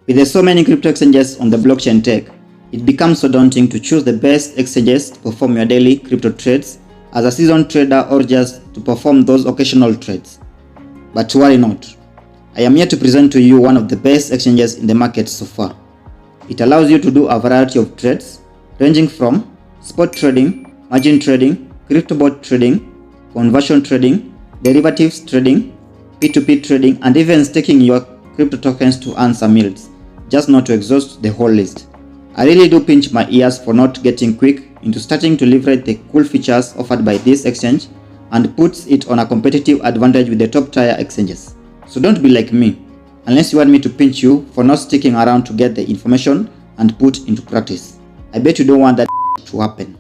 With so many crypto exchanges on the blockchain tech, it becomes so daunting to choose the best exchanges to perform your daily crypto trades as a seasoned trader or just to perform those occasional trades. But worry not. I am here to present to you one of the best exchanges in the market so far. It allows you to do a variety of trades ranging from spot trading, margin trading, crypto bot trading, conversion trading, derivatives trading, P2P trading, and even staking your crypto tokens to earn some yields, just not to exhaust the whole list. I really do pinch my ears for not getting quick into starting to leverage the cool features offered by this exchange and puts it on a competitive advantage with the top tier exchanges. So don't be like me, unless you want me to pinch you for not sticking around to get the information and put into practice. I bet you don't want that to happen.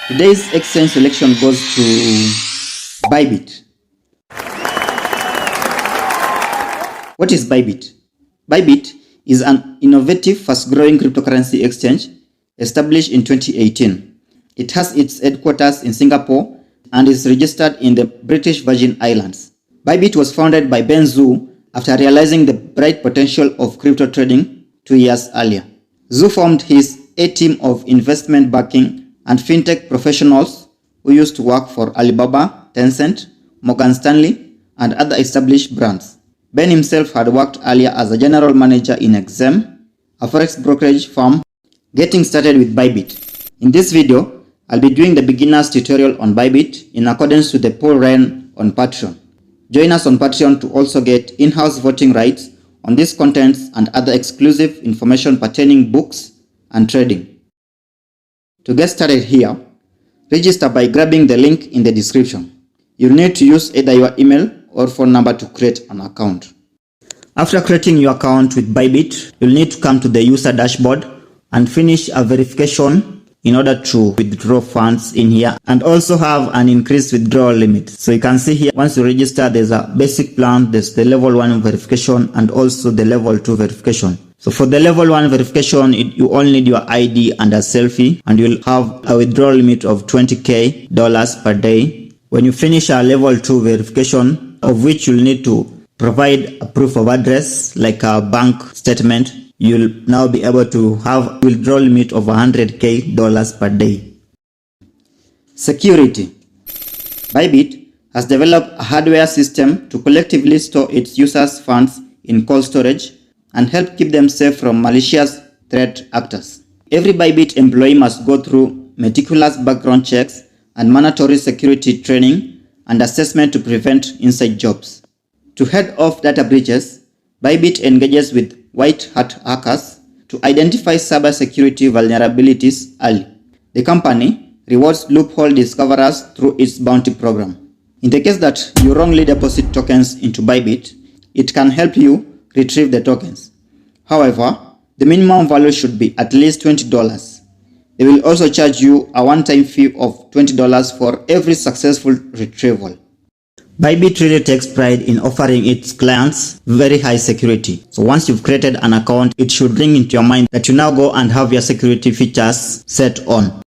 Today's exchange selection goes to Bybit. What is Bybit? Bybit is an innovative, fast-growing cryptocurrency exchange established in 2018. It has its headquarters in Singapore and is registered in the British Virgin Islands. Bybit was founded by Ben Zhou after realizing the bright potential of crypto trading 2 years earlier. Zhou formed his A-team of investment banking and fintech professionals who used to work for Alibaba, Tencent, Morgan Stanley, and other established brands. Ben himself had worked earlier as a general manager in Exem, a forex brokerage firm. Getting started with Bybit. In this video, I'll be doing the beginner's tutorial on Bybit in accordance with the poll ran on Patreon. Join us on Patreon to also get in-house voting rights on these contents and other exclusive information pertaining books and trading. To get started here, register by grabbing the link in the description. You'll need to use either your email or phone number to create an account. After creating your account with Bybit, you'll need to come to the user dashboard and finish a verification in order to withdraw funds in here and also have an increased withdrawal limit. So you can see here, once you register, there's a basic plan, there's the level 1 verification and also the level 2 verification. So for the level 1 verification, you only need your ID and a selfie, and you'll have a withdrawal limit of $20,000 per day. When you finish a level 2 verification, of which you'll need to provide a proof of address like a bank statement, you'll now be able to have a withdrawal limit of $100,000 per day. Security. Bybit has developed a hardware system to collectively store its users' funds in cold storage and help keep them safe from malicious threat actors. Every Bybit employee must go through meticulous background checks and mandatory security training and assessment to prevent inside jobs. To head off data breaches, Bybit engages with white hat hackers to identify cybersecurity vulnerabilities early. The company rewards loophole discoverers through its bounty program. In the case that you wrongly deposit tokens into Bybit, it can help you retrieve the tokens. However, the minimum value should be at least $20. They will also charge you a one-time fee of $20 for every successful retrieval. Bybit really takes pride in offering its clients very high security. So once you've created an account, it should ring into your mind that you now go and have your security features set on.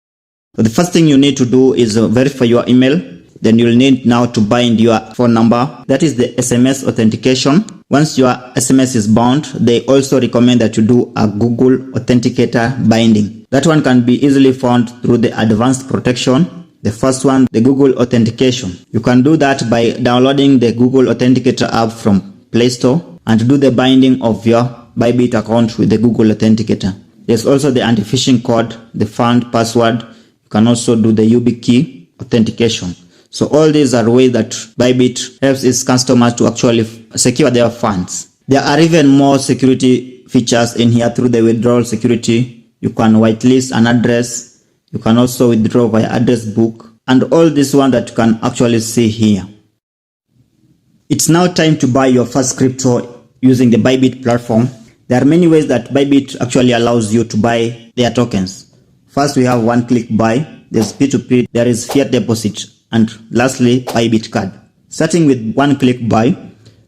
So the first thing you need to do is verify your email. Then you'll need now to bind your phone number. That is the SMS authentication. Once your SMS is bound, they also recommend that you do a Google Authenticator binding. That one can be easily found through the advanced protection. The first one, the Google Authentication. You can do that by downloading the Google Authenticator app from Play Store and do the binding of your Bybit account with the Google Authenticator. There's also the anti-phishing code, the fund password. You can also do the YubiKey authentication. So all these are ways that Bybit helps its customers to actually secure their funds. There are even more security features in here through the withdrawal security. You can whitelist an address. You can also withdraw via address book. And all this one that you can actually see here. It's now time to buy your first crypto using the Bybit platform. There are many ways that Bybit actually allows you to buy their tokens. First, we have one-click buy. There's P2P. There is fiat deposit. And lastly, Bybit card. Starting with one-click buy.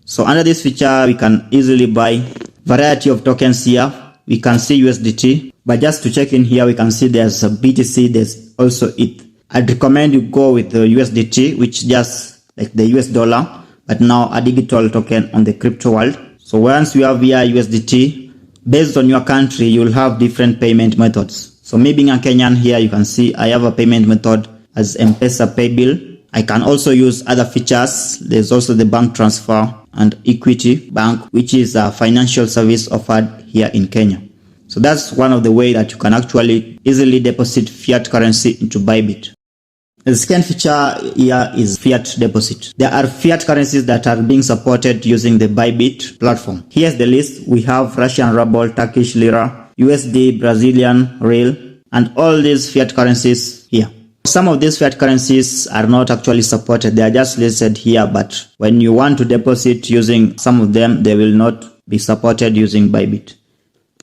So under this feature, we can easily buy variety of tokens here. We can see USDT, but just to check in here, we can see there's a BTC, there's also ETH. I'd recommend you go with the USDT, which just like the US dollar, but now a digital token on the crypto world. So once you have here USDT, based on your country, you'll have different payment methods. So me being a Kenyan here, you can see I have a payment method as M-Pesa Pay Bill. I can also use other features. There's also the bank transfer and Equity Bank, which is a financial service offered here in Kenya. So that's one of the ways that you can actually easily deposit fiat currency into Bybit. The second feature here is fiat deposit. There are fiat currencies that are being supported using the Bybit platform. Here's the list. We have Russian ruble, Turkish lira, USD, Brazilian real, and all these fiat currencies here. Some of these fiat currencies are not actually supported. They are just listed here, but when you want to deposit using some of them, they will not be supported using Bybit.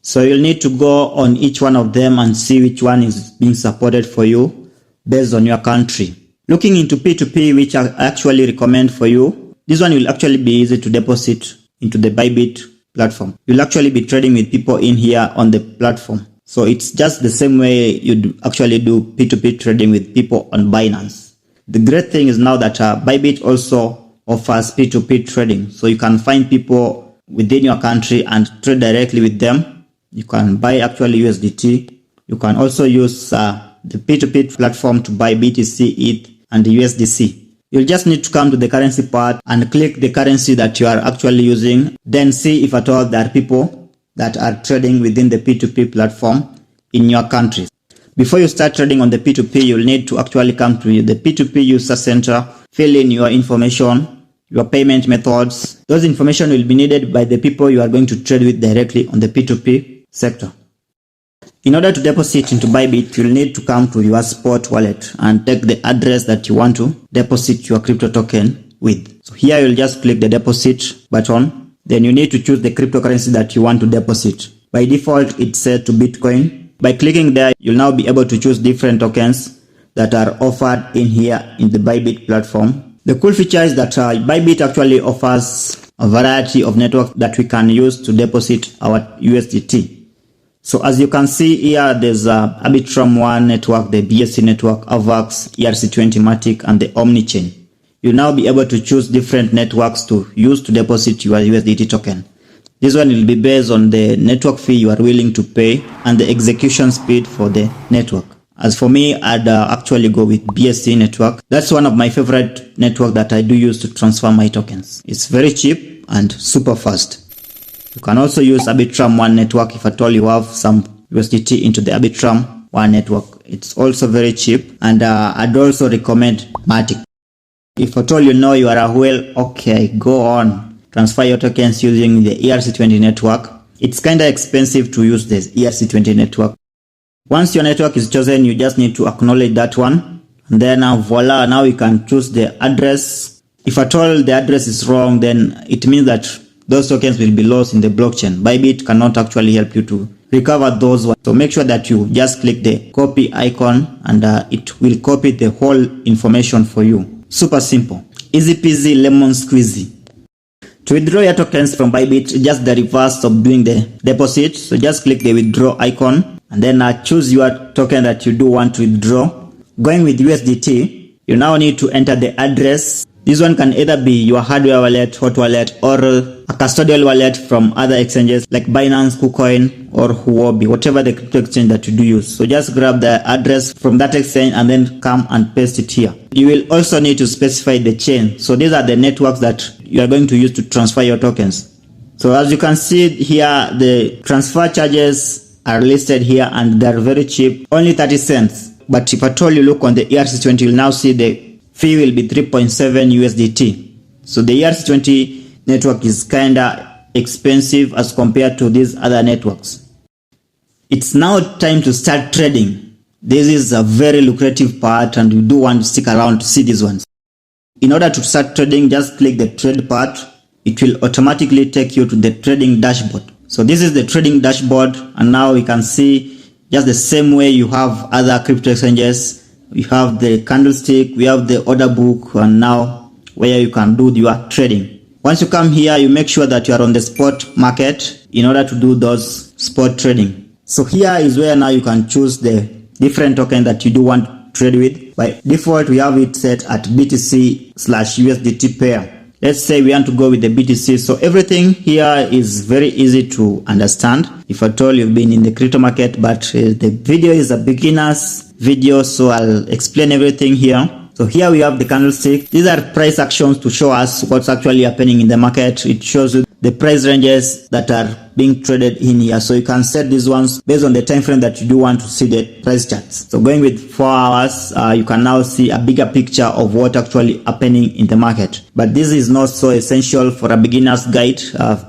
So you'll need to go on each one of them and see which one is being supported for you based on your country. Looking into P2P, which I actually recommend for you, this one will actually be easy to deposit into the Bybit platform. You'll actually be trading with people in here on the platform. So it's just the same way you'd actually do P2P trading with people on Binance. The great thing is now that Bybit also offers P2P trading. So you can find people within your country and trade directly with them. You can buy actually USDT. You can also use the P2P platform to buy BTC, ETH, and USDC. You'll just need to come to the currency part and click the currency that you are actually using. Then see if at all there are people that are trading within the P2P platform in your country. Before you start trading on the P2P, you'll need to actually come to the P2P user center, fill in your information, your payment methods. Those information will be needed by the people you are going to trade with directly on the P2P sector. In order to deposit into Bybit, you'll need to come to your spot wallet and take the address that you want to deposit your crypto token with. So here you'll just click the deposit button. Then you need to choose the cryptocurrency that you want to deposit. By default, it's set to Bitcoin. By clicking there, you'll now be able to choose different tokens that are offered in here in the Bybit platform. The cool feature is that Bybit actually offers a variety of networks that we can use to deposit our USDT. So as you can see here, there's Arbitrum One network, the BSC network, AVAX, ERC20 Matic, and the Omnichain. You'll now be able to choose different networks to use to deposit your USDT token. This one will be based on the network fee you are willing to pay and the execution speed for the network. As for me, I'd actually go with BSC network. That's one of my favorite networks that I do use to transfer my tokens. It's very cheap and super fast. You can also use Arbitrum One network if at all you have some USDT into the Arbitrum One network. It's also very cheap, and I'd also recommend Matic. If at all you know you are a whale, okay, go on. Transfer your tokens using the ERC20 network. It's kind of expensive to use this ERC20 network. Once your network is chosen, you just need to acknowledge that one. And then voila, now you can choose the address. If at all the address is wrong, then it means that those tokens will be lost in the blockchain. Bybit cannot actually help you to recover those ones. So make sure that you just click the copy icon and it will copy the whole information for you. Super simple. Easy peasy lemon squeezy. To withdraw your tokens from Bybit, just the reverse of doing the deposit. So just click the withdraw icon and then choose your token that you do want to withdraw. Going with USDT, you now need to enter the address. This one can either be your hardware wallet, hot wallet, or a custodial wallet from other exchanges like Binance, KUCOIN, or Huobi, whatever the crypto exchange that you do use. So just grab the address from that exchange and then come and paste it here. You will also need to specify the chain. So these are the networks that you are going to use to transfer your tokens. So as you can see here, the transfer charges are listed here and they're very cheap, only 30 cents. But if at all you look on the ERC20, you'll now see the fee will be 3.7 USDT. So the ERC20 network is kinda expensive as compared to these other networks. It's now time to start trading. This is a very lucrative part and you do want to stick around to see these ones. In order to start trading, just click the trade part. It will automatically take you to the trading dashboard. So this is the trading dashboard, and now you can see just the same way you have other crypto exchanges. We have the candlestick, we have the order book, and now where you can do your trading. Once you come here, you make sure that you are on the spot market in order to do those spot trading. So here is where now you can choose the different token that you do want trade with. By default, we have it set at BTC/USDT pair. Let's say we want to go with the BTC. So everything here is very easy to understand if at all you've been in the crypto market, but the video is a beginner's video, so I'll explain everything here. So here we have the candlestick. These are price actions to show us what's actually happening in the market. It shows you the price ranges that are being traded in here. So you can set these ones based on the time frame that you do want to see the price charts. So going with 4 hours, you can now see a bigger picture of what actually happening in the market. But this is not so essential for a beginner's guide.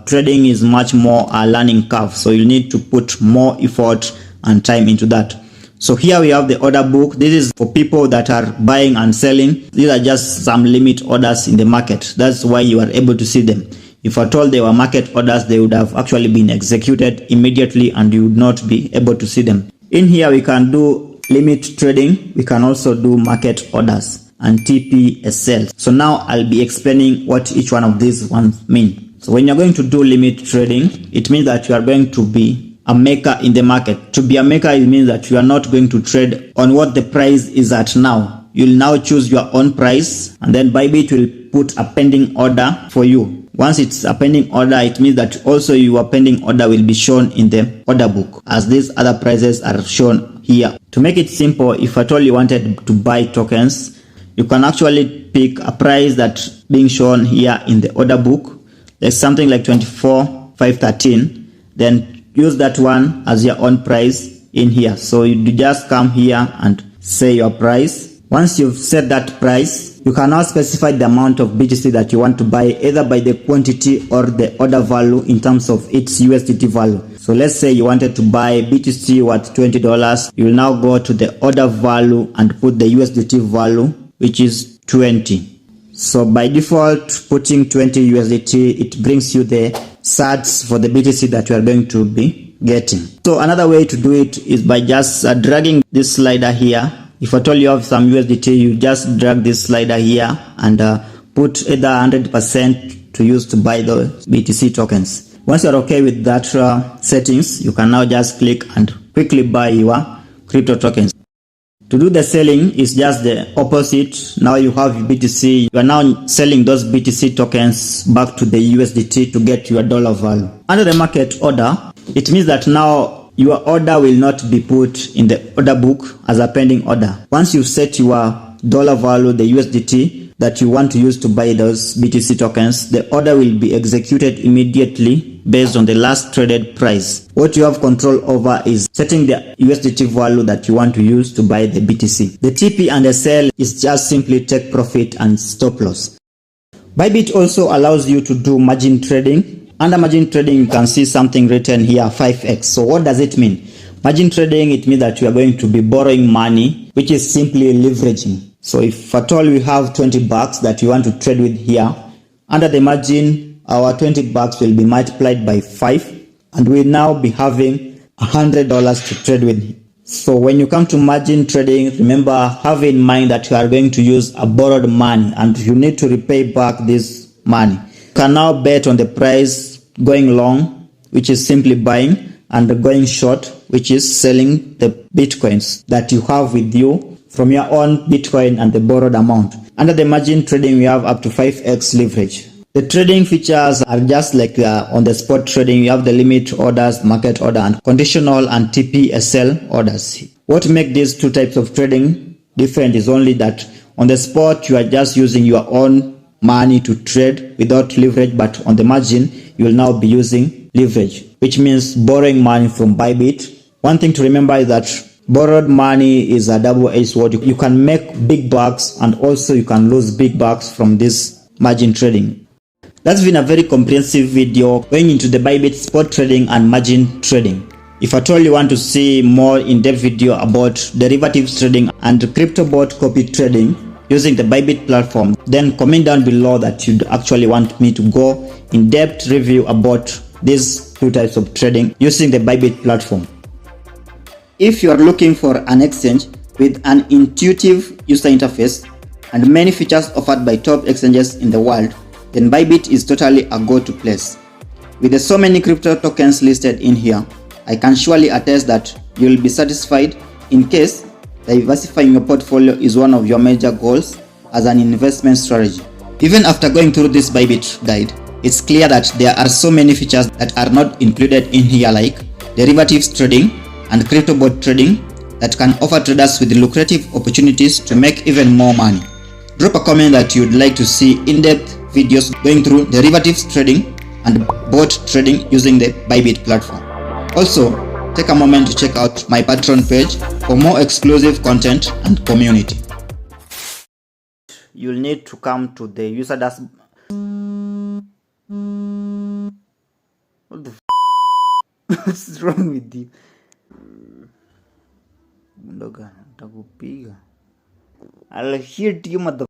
Trading is much more a learning curve. So you need to put more effort and time into that. So here we have the order book. This is for people that are buying and selling. These are just some limit orders in the market. That's why you are able to see them. If at all they were market orders, they would have actually been executed immediately and you would not be able to see them. In here we can do limit trading. We can also do market orders and TPSL. So now I'll be explaining what each one of these ones mean. So when you're going to do limit trading, it means that you are going to be a maker in the market. To be a maker, it means that you are not going to trade on what the price is at now. You'll now choose your own price and then Bybit will put a pending order for you. Once it's a pending order, it means that also your pending order will be shown in the order book as these other prices are shown here. To make it simple, if at all you wanted to buy tokens, you can actually pick a price that's being shown here in the order book. There's something like 24,513. Then use that one as your own price in here. So you just come here and say your price. Once you've set that price, you can now specify the amount of BTC that you want to buy, either by the quantity or the order value in terms of its USDT value. So let's say you wanted to buy BTC worth $20. You will now go to the order value and put the USDT value, which is 20. So by default, putting 20 USDT, it brings you the sats for the BTC that you are going to be getting. So another way to do it is by just dragging this slider here. If at all you have some USDT, you just drag this slider here and put either 100% to use to buy the BTC tokens. Once you're okay with that settings, you can now just click and quickly buy your crypto tokens. To do the selling is just the opposite. Now you have BTC. You are now selling those BTC tokens back to the USDT to get your dollar value. Under the market order, it means that now your order will not be put in the order book as a pending order. Once you set your dollar value, the USDT that you want to use to buy those BTC tokens, the order will be executed immediately based on the last traded price. What you have control over is setting the USDT value that you want to use to buy the BTC. The TP and the sell is just simply take profit and stop loss. Bybit also allows you to do margin trading. Under margin trading, you can see something written here, 5x. So what does it mean? Margin trading, it means that you are going to be borrowing money, which is simply leveraging. So if at all we have $20 that you want to trade with here, under the margin, our $20 will be multiplied by 5 and we'll now be having $100 to trade with. So when you come to margin trading, remember, have in mind that you are going to use a borrowed money and you need to repay back this money. You can now bet on the price going long, which is simply buying, and going short, which is selling the Bitcoins that you have with you from your own Bitcoin and the borrowed amount. Under the margin trading, we have up to 5x leverage. The trading features are just like on the spot trading. You have the limit orders, market order, and conditional and TPSL orders. What makes these two types of trading different is only that on the spot, you are just using your own money to trade without leverage, but on the margin, you will now be using leverage, which means borrowing money from Bybit. One thing to remember is that borrowed money is a double-edged sword. You can make big bucks and also you can lose big bucks from this margin trading. That's been a very comprehensive video going into the Bybit spot trading and margin trading. If at all you want to see more in-depth video about derivatives trading and crypto bot copy trading using the Bybit platform, then comment down below that you'd actually want me to go in-depth review about these two types of trading using the Bybit platform. If you are looking for an exchange with an intuitive user interface and many features offered by top exchanges in the world, then Bybit is totally a go-to place. With so many crypto tokens listed in here, I can surely attest that you will be satisfied. In case diversifying your portfolio is one of your major goals as an investment strategy. Even after going through this Bybit guide, it's clear that there are so many features that are not included in here, like derivatives trading and crypto bot trading that can offer traders with lucrative opportunities to make even more money. Drop a comment that you'd like to see in-depth videos going through derivatives trading and bot trading using the Bybit platform. Also, take a moment to check out my Patreon page for more exclusive content and community. You'll need to come to the user dashboard. What the what's wrong with you? I'll hit you, mother.